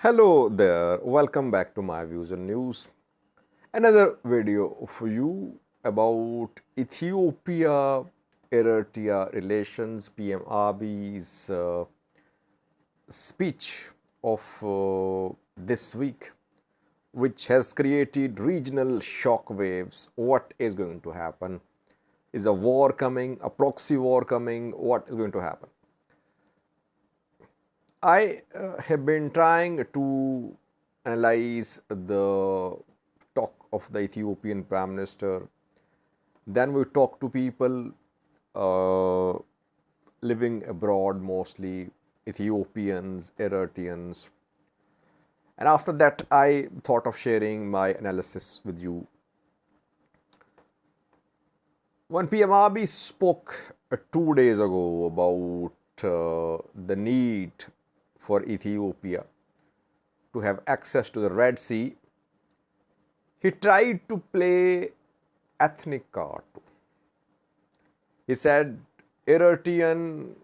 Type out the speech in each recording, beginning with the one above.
Hello there, welcome back to my views and news. Another video for you about Ethiopia Eritrea relations, PM Abiy's speech of this week, which has created regional shock waves. What is going to happen? Is a war coming, a proxy war coming? What is going to happen? I have been trying to analyze the talk of the Ethiopian Prime Minister. Then we talk to people living abroad, mostly Ethiopians, Eritreans. And after that, I thought of sharing my analysis with you. When PM Abiy spoke 2 days ago about the need for Ethiopia to have access to the Red Sea, he tried to play ethnic card. He said Eritrean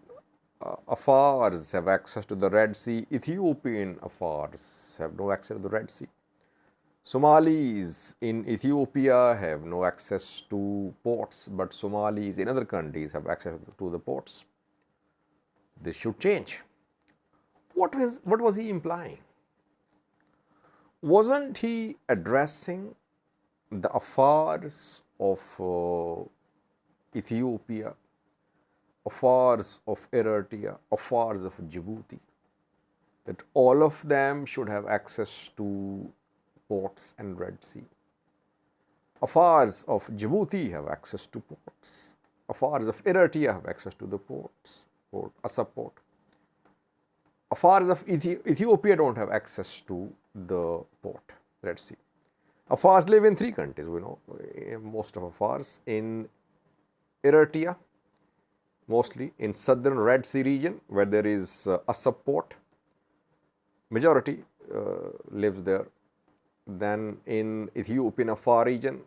Afars have access to the Red Sea, Ethiopian Afars have no access to the Red Sea. Somalis in Ethiopia have no access to ports, but Somalis in other countries have access to the ports. This should change. What was he implying? Wasn't he addressing the affairs of Ethiopia, affairs of Eritrea, affairs of Djibouti? That all of them should have access to ports and Red Sea. Affairs of Djibouti have access to ports. Affairs of Eritrea have access to the ports, Assab port. Affairs of Ethiopia don't have access to the port, Red Sea. Afars live in three countries, we know. Most of Afars in Eritrea, mostly in southern Red Sea region where there is Assab port. Majority lives there. Then in Ethiopian Afar region,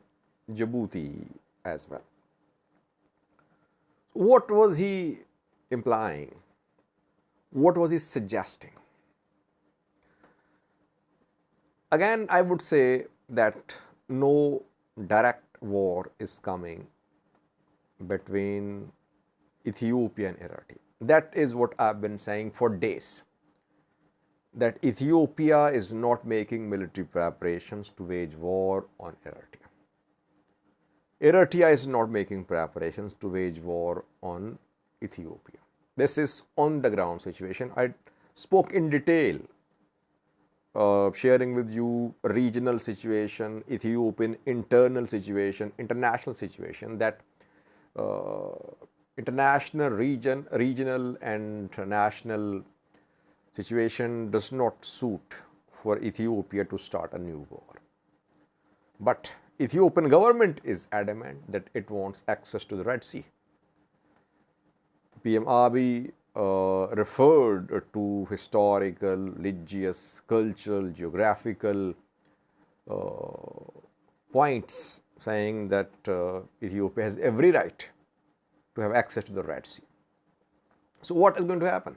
Djibouti as well. What was he implying? What was he suggesting? Again, I would say that no direct war is coming between Ethiopia and Eritrea. That is what I've been saying for days. That Ethiopia is not making military preparations to wage war on Eritrea. Eritrea is not making preparations to wage war on Ethiopia. This is on the ground situation. I spoke in detail, sharing with you regional situation, Ethiopian internal situation, international situation, that international regional and national situation does not suit for Ethiopia to start a new war. But Ethiopian government is adamant that it wants access to the Red Sea. PM Abiy referred to historical, religious, cultural, geographical points, saying that Ethiopia has every right to have access to the Red Sea. So what is going to happen?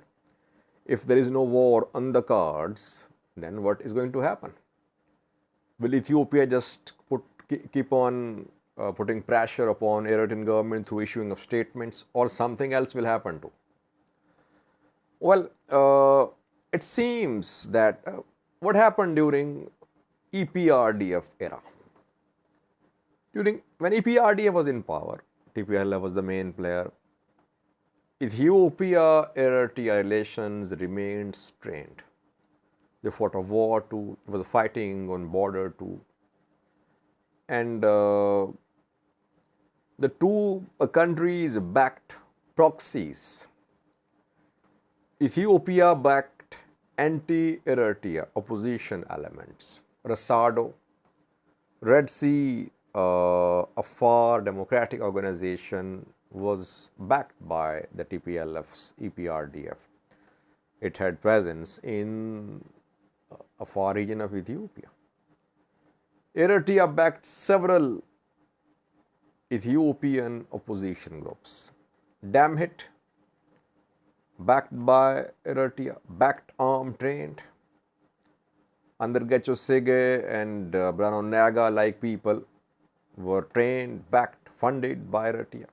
If there is no war on the cards, then what is going to happen? Will Ethiopia just keep on putting pressure upon Eritrean government through issuing of statements, or something else will happen too? Well, it seems that what happened during EPRDF era. When EPRDF was in power, TPLF was the main player. Ethiopia-Eritrea relations remained strained. They fought a war too, there was fighting on border too. And the two countries backed proxies. Ethiopia backed anti-Eritrea opposition elements. Rasado, Red Sea Afar Democratic Organization was backed by the TPLF's EPRDF. It had presence in Afar region of Ethiopia. Eritrea backed several Ethiopian opposition groups. Damhit, backed by Eritrea, backed arm trained. Andergecho Sege and Brano Naga like people were trained, backed, funded by Eritrea.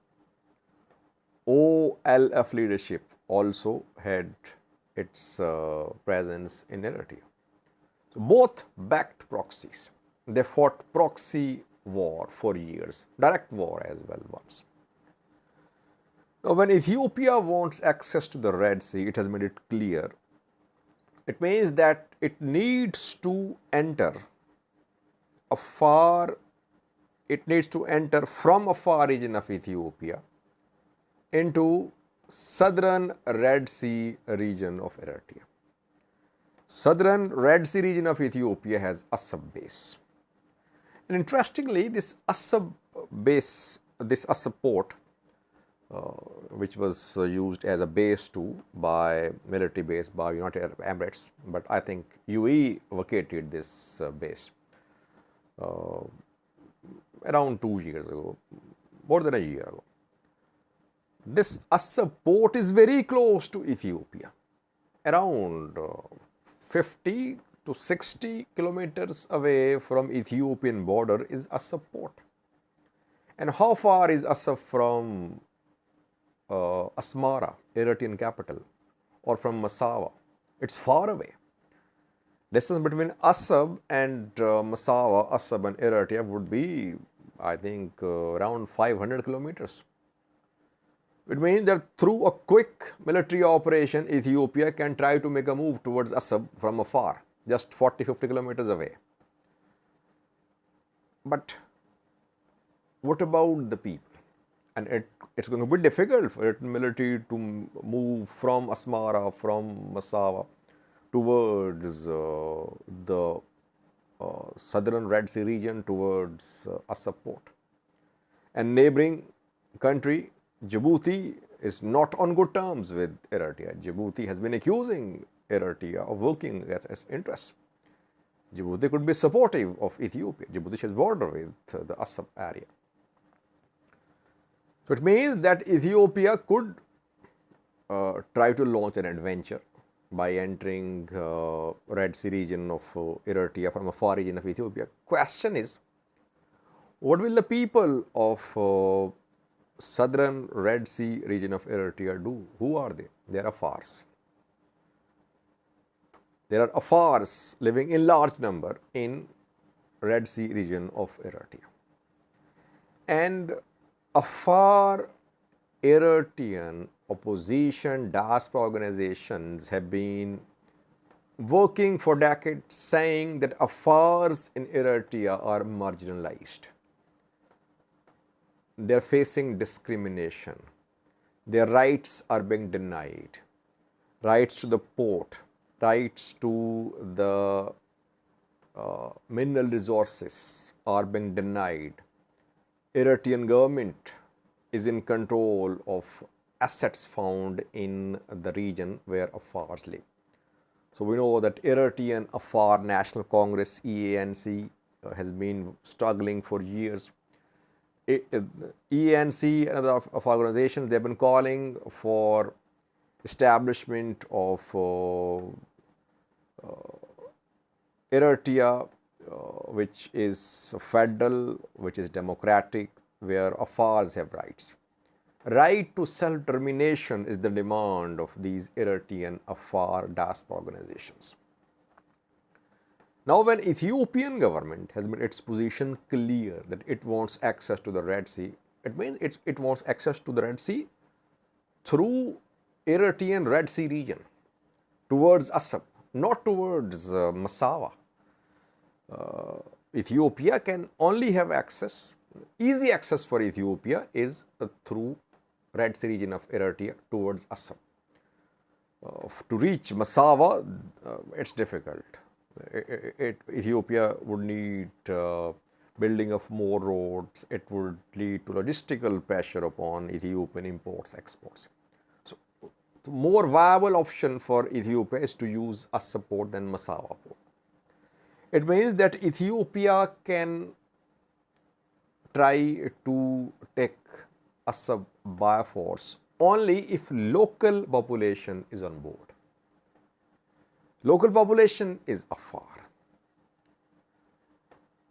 OLF leadership also had its presence in Eritrea. So both backed proxies. They fought proxy war for years, direct war as well once. Now, when Ethiopia wants access to the Red Sea, it has made it clear. It means that it needs to enter from a far region of Ethiopia into southern Red Sea region of Eritrea. Southern Red Sea region of Ethiopia has Assab base. And interestingly, this Assab base, this Assab port, which was used as a base too by military base by United Arab Emirates, but I think UAE vacated this base around 2 years ago, more than a year ago. This Assab port is very close to Ethiopia, around 50 to 60 kilometers away from Ethiopian border is Assab port. And how far is Assab from Asmara, Eritrean capital, or from Massawa? It's far away. Distance between Assab and Massawa, Assab and Eritrea would be, I think, around 500 kilometers. It means that through a quick military operation, Ethiopia can try to make a move towards Assab from afar, just 40-50 kilometers away. But what about the people? And it's going to be difficult for the military to move from Asmara, from Massawa, towards the southern Red Sea region, towards Assab port. And neighboring country, Djibouti, is not on good terms with Eritrea. Djibouti has been accusing Eritrea of working against its interests. Djibouti could be supportive of Ethiopia. Djibouti shares border with the Assab area. So it means that Ethiopia could try to launch an adventure by entering Red Sea region of Eritrea from a far region of Ethiopia. Question is, what will the people of southern Red Sea region of Eritrea do? Who are they? They are Afars. There are Afars living in large number in Red Sea region of Eritrea. And Afar Eritrean opposition diaspora organizations have been working for decades saying that Afars in Eritrea are marginalized. They are facing discrimination. Their rights are being denied. Rights to the port, rights to the mineral resources are being denied. Eritrean government is in control of assets found in the region where Afars live. So we know that Eritrean Afar National Congress, EANC, has been struggling for years. EANC and other Afar organizations, they have been calling for establishment of Eritrea, which is federal, which is democratic, where Afars have rights. Right to self-determination is the demand of these Eritrean Afar diaspora organizations. Now, when Ethiopian government has made its position clear that it wants access to the Red Sea, it means it wants access to the Red Sea through Eritrean Red Sea region, towards Assab, not towards Massawa. Ethiopia can only have access, easy access for Ethiopia is through Red Sea region of Eritrea towards Assab. To reach Massawa, it's difficult. Ethiopia would need building of more roads. It would lead to logistical pressure upon Ethiopian imports, exports. So, the more viable option for Ethiopia is to use Assab port than Massawa port. It means that Ethiopia can try to take Assab by force only if local population is on board. Local population is Afar.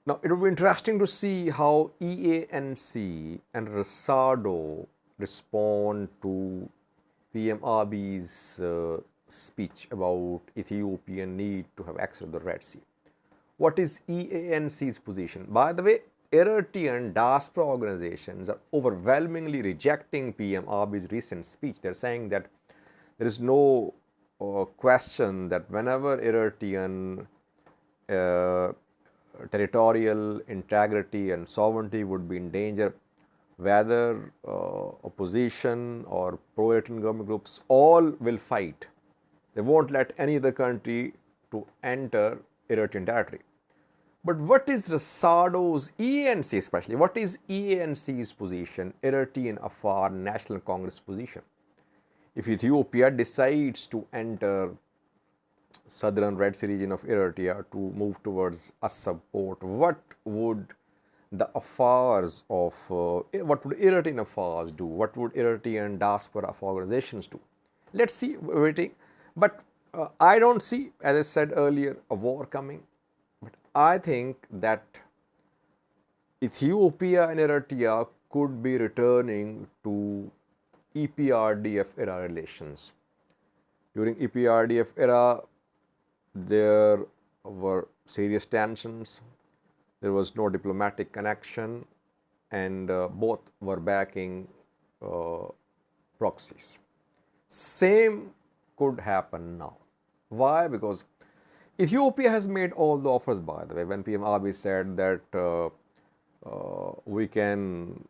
Now, it will be interesting to see how EANC and Resado respond to PM Abiy's speech about Ethiopian need to have access to the Red Sea. What is EANC's position? By the way, Eritrean diaspora organizations are overwhelmingly rejecting PM Abiy's recent speech. They're saying that there is no question that whenever Eritrean territorial integrity and sovereignty would be in danger, whether opposition or pro-Eritrean government groups, all will fight. They won't let any other country to enter Eritrean territory. But what is Resado's, EANC especially, what is EANC's position, Eritrean Afar National Congress position? If Ethiopia decides to enter southern Red Sea region of Eritrea to move towards Assab port, what would the affairs of, what would Eritrean affairs do? What would Eritrean diaspora organizations do? Let's see, waiting. But I don't see, as I said earlier, a war coming. But I think that Ethiopia and Eritrea could be returning to EPRDF era relations. During EPRDF era, there were serious tensions, there was no diplomatic connection, and both were backing proxies. Same could happen now. Why? Because Ethiopia has made all the offers, by the way. When PM Abiy said that we can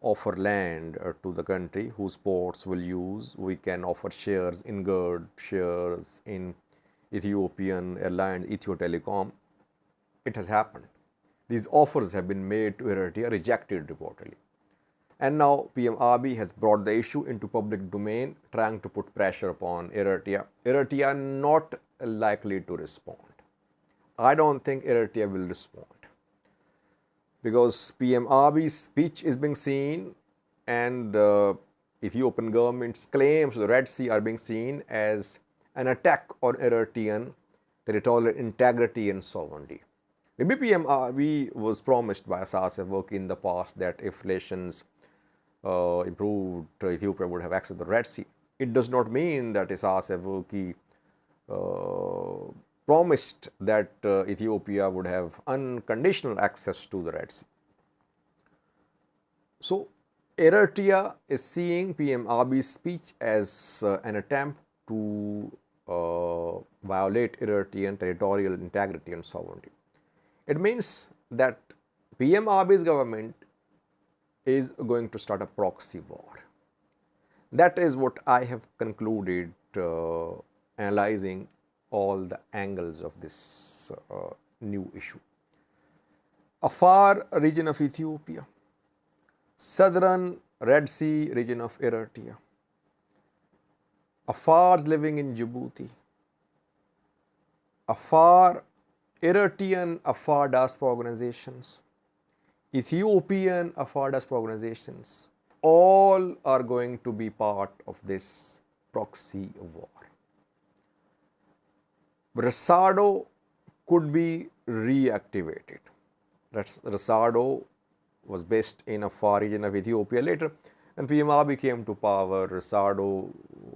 offer land to the country whose ports will use, we can offer shares in GERD, shares in Ethiopian Airlines, Ethio Telecom, it has happened. These offers have been made to Eritrea, rejected reportedly. And now PM Abiy has brought the issue into public domain, trying to put pressure upon Eritrea. Eritrea not likely to respond. I don't think Eritrea will respond, because PM Abiy's speech is being seen and Ethiopian government's claims to the Red Sea are being seen as an attack on Eritrean territorial integrity and sovereignty. Maybe PM Abiy was promised by Assab in the past that if relations improved, Ethiopia would have access to the Red Sea. It does not mean that Assab promised that Ethiopia would have unconditional access to the Red Sea. So, Eritrea is seeing PM Abiy's speech as an attempt to violate Eritrean territorial integrity and sovereignty. It means that PM Abiy's government is going to start a proxy war. That is what I have concluded analyzing all the angles of this new issue. Afar region of Ethiopia, southern Red Sea region of Eritrea, Afars living in Djibouti, Afar, Eritrean Afar diaspora organizations, Ethiopian Afar diaspora organizations, all are going to be part of this proxy war. Resado could be reactivated. Resado was based in Afar region of Ethiopia. Later, when PM Abiy came to power, Resado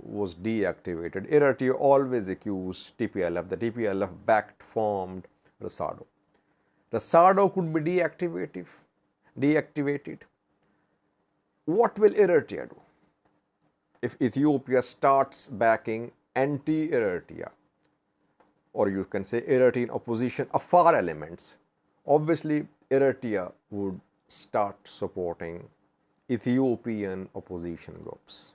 was deactivated. Eritrea always accused TPLF. The TPLF backed formed Resado. Resado could be deactivated. What will Eritrea do if Ethiopia starts backing anti-Eritrea, or you can say Eritrean opposition Afar elements? Obviously, Eritrea would start supporting Ethiopian opposition groups.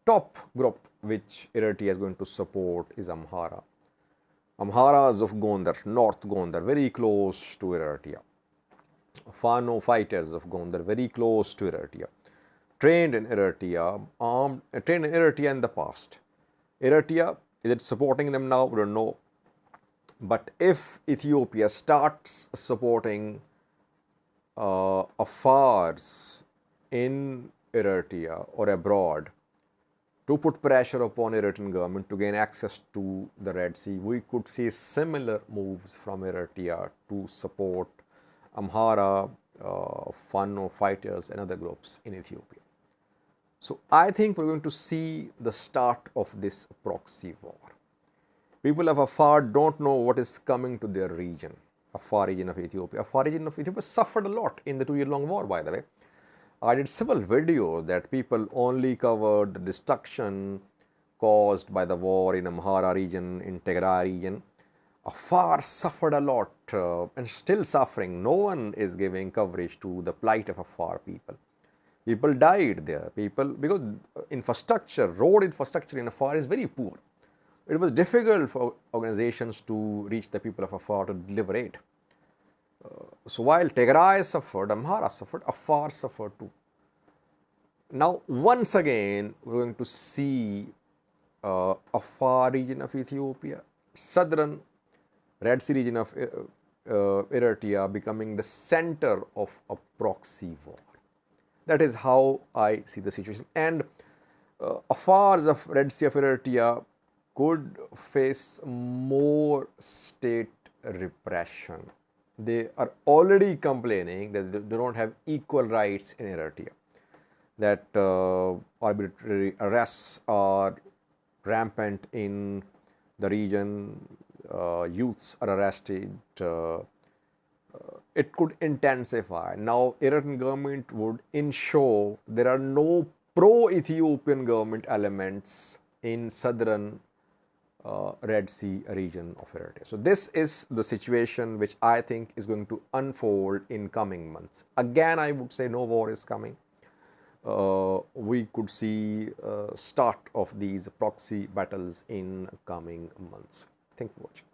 Top group which Eritrea is going to support is Amhara. Amharas of Gondar, North Gondar, very close to Eritrea. Fano fighters of Gondar, very close to Eritrea. Trained in Eritrea, trained in Eritrea in the past. Eritrea, is it supporting them now? We don't know. But if Ethiopia starts supporting Afars in Eritrea or abroad to put pressure upon Eritrean government to gain access to the Red Sea, we could see similar moves from Eritrea to support Amhara, Fano fighters and other groups in Ethiopia. So I think we're going to see the start of this proxy war. People of Afar don't know what is coming to their region, Afar region of Ethiopia. Afar region of Ethiopia suffered a lot in the 2-year-long war, by the way. I did several videos that people only covered the destruction caused by the war in Amhara region, in Tigray region. Afar suffered a lot and still suffering. No one is giving coverage to the plight of Afar people. People died there. Because infrastructure, road infrastructure in Afar is very poor. It was difficult for organizations to reach the people of Afar to deliver aid. So while Tigray suffered, Amhara suffered, Afar suffered too. Now, once again, we're going to see Afar region of Ethiopia, southern Red Sea region of Eritrea becoming the center of a proxy war. That is how I see the situation. And Afars of Red Sea of Eritrea could face more state repression. They are already complaining that they don't have equal rights in Eritrea, that arbitrary arrests are rampant in the region, youths are arrested, it could intensify. Now, Eritrean government would ensure there are no pro-Ethiopian government elements in southern Red Sea region of Eritrea. So this is the situation which I think is going to unfold in coming months. Again, I would say no war is coming. We could see start of these proxy battles in coming months. Thank you for watching.